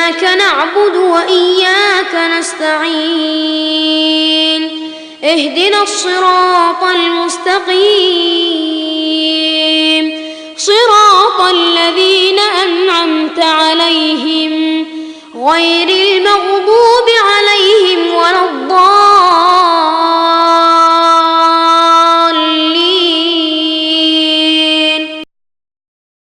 إياك نعبد وإياك نستعين اهدنا الصراط المستقيم صراط الذين أنعمت عليهم غير المغضوب عليهم